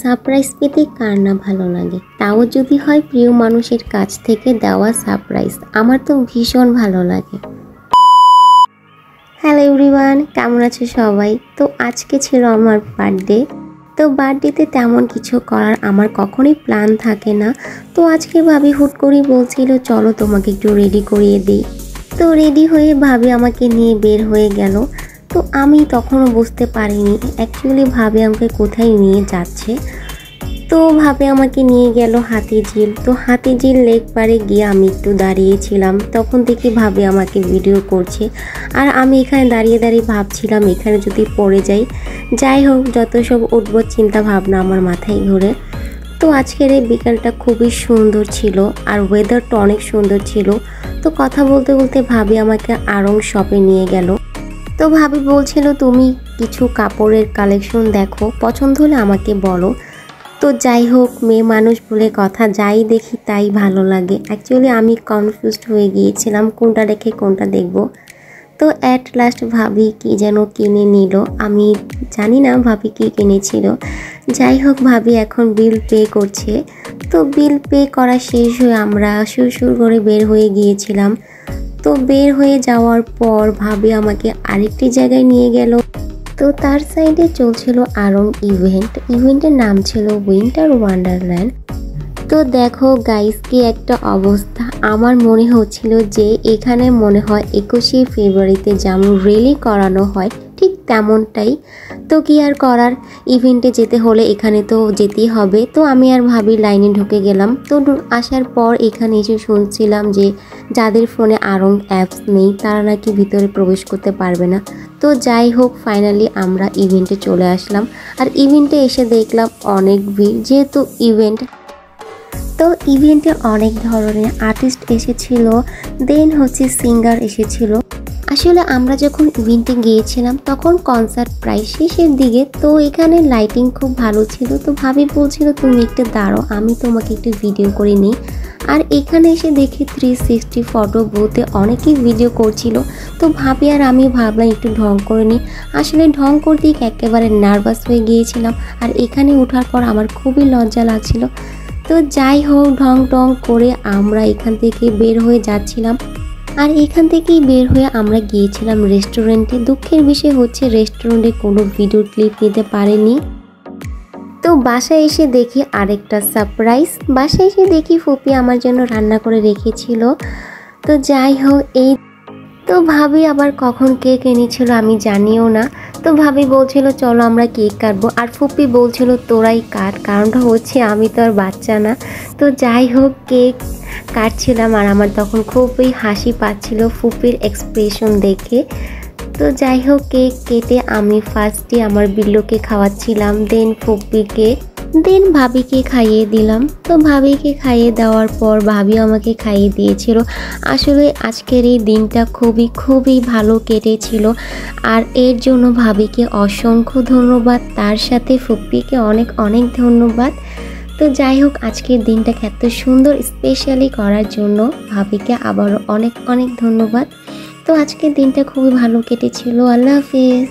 Surprise পেতে কার না ভালো লাগে, তাও যদি হয় প্রিয় মানুষের কাছ থেকে দেওয়া সারপ্রাইজ। আমার তো ভীষণ ভালো লাগে। হ্যালো এভরিওয়ান, কেমন আছো সবাই? তো আজকে ছিল আমার বার্থডে। তো বার্থডেতে তেমন কিছু করার আমার কখনোই প্ল্যান থাকে না। তো আজকে ভাবি হুট করেই বলছিল চলো তোমাকে একটু রেডি করিয়ে দিই। তো রেডি হয়ে ভাবি আমাকে নিয়ে বের হয়ে গেল। তো আমি তখনও বুঝতে পারিনি অ্যাকচুয়ালি ভাবি আমাকে কোথায় নিয়ে যাচ্ছে। তো ভাবে আমাকে নিয়ে গেল হাতিঝিল। তো হাতিঝিল লেক পাড়ে গিয়ে আমি একটু দাঁড়িয়েছিলাম, তখন দেখি ভাবি আমাকে ভিডিও করছে। আর আমি এখানে দাঁড়িয়ে দাঁড়িয়ে ভাবছিলাম এখানে যদি পড়ে যাই হোক, যত সব উদ্ভট চিন্তা ভাবনা আমার মাথায় ঘুরে। তো আজকের এই বিকালটা খুবই সুন্দর ছিল আর ওয়েদারটা অনেক সুন্দর ছিল। তো কথা বলতে বলতে ভাবি আমাকে আড়ং শপে নিয়ে গেল। তো ভাবি বলছিল তুমি কিছু কাপড়ের কালেকশন দেখো, পছন্দ হলে আমাকে বলো। তো যাই হোক, মেয়ে মানুষ বলে কথা, যাই দেখি তাই ভালো লাগে। অ্যাকচুয়ালি আমি কনফিউজড হয়ে গিয়েছিলাম কোনটা রেখে কোনটা দেখব। তো অ্যাট লাস্ট ভাবি কি যেন কিনে নিল, আমি জানি না ভাবি কি কিনেছিল। যাই হোক, ভাবি এখন বিল পে করছে। তো বিল পে করা শেষ হয়ে আমরা সুর করে বের হয়ে গিয়েছিলাম। তো বের হয়ে যাওয়ার পর ভাবি আমাকে আরেকটি জায়গায় নিয়ে গেল। তো তার সাইডে চলছিল আড়ং ইভেন্টের নাম ছিল উইন্টার ওয়ান্ডারল্যান্ড। তো দেখো গাইস, কি একটা অবস্থা। আমার মনে হচ্ছিল যে এখানে মনে হয় 21শে ফেব্রুয়ারিতে যেমন র্যালি করানো হয় ঠিক তেমনটাই। তো কি আর করার, ইভেন্টে যেতে হলে এখানে তো যেতেই হবে। তো আমি আর ভাবি লাইনে ঢুকে গেলাম। তো আসার পর এখানে এসে শুনছিলাম যে যাদের ফোনে আড়ং অ্যাপস নেই তারা নাকি ভিতরে প্রবেশ করতে পারবে না। তো যাই হোক, ফাইনালি আমরা ইভেন্টে চলে আসলাম। আর ইভেন্টে এসে দেখলাম অনেক ভিড়, যেহেতু ইভেন্ট। তো ইভেন্টে অনেক ধরনের আর্টিস্ট এসেছিল, দেন সিঙ্গার এসেছিল। আসলে আমরা যখন ইভেন্টে গিয়েছিলাম তখন কনসার্ট প্রায় শেষের দিকে। তো এখানে লাইটিং খুব ভালো ছিল। তো ভাবি বলছিল তুমি একটু দাঁড়াও, আমি তোমাকে একটু ভিডিও করে নিই। আর এখানে এসে দেখি 360 ফটো বুথে অনেকেই ভিডিও করছিল। তো ভাবি আর আমি ভাবলাম একটু ঢং করে নিই। আসলে ঢং করতেই একেবারে নার্ভাস হয়ে গিয়েছিলাম। আর এখানে ওঠার পর আমার খুবই লজ্জা লাগছিল। তো যাই হোক, ঢং করে আমরা এখান থেকে বের হয়ে যাচ্ছিলাম। আর এখান থেকেই বের হয়ে আমরা গিয়েছিলাম রেস্টুরেন্টে। দুঃখের বিষয় হচ্ছে রেস্টুরেন্টে কোনো ভিডিও ক্লিপ নিতে পারেনি। তো বাসায় এসে দেখি আরেকটা সারপ্রাইজ, বাসায় এসে দেখি ফুপি আমার জন্য রান্না করে রেখেছিল। তো যাই হোক, তো ভাবি আবার কখন কেক এনেছিল আমি জানিও না। তো ভাবি বলছিল চলো আমরা কেক কাটবো, আর ফুপি বলছিল তোরাই কাট, কারণটা হচ্ছে আমি তো আর বাচ্চা না। তো যাই হোক, কেক কাটছিলাম আর আমার তখন খুবই হাসি পাচ্ছিল ফুপির এক্সপ্রেশন দেখে। তো যাই হোক, কেক কেটে আমি ফার্স্টে আমার বিল্লুকে খাওয়াচ্ছিলাম, দেন ফুপিকে, দেন ভাবিকে খাইয়ে দিলাম। তো ভাবিকে খাইয়ে দেওয়ার পর ভাবিও আমাকে খাইয়ে দিয়েছিল। আসলে আজকের এই দিনটা খুবই ভালো কেটেছিল। আর এর জন্য ভাবিকে অসংখ্য ধন্যবাদ, তার সাথে ফুপিকে অনেক ধন্যবাদ। তো যাই হোক, আজকের দিনটাকে এত সুন্দর স্পেশালি করার জন্য ভাবিকে আবারও অনেক ধন্যবাদ। তো আজকের দিনটা খুবই ভালো কেটেছিল। আল্লাহ হাফিজ।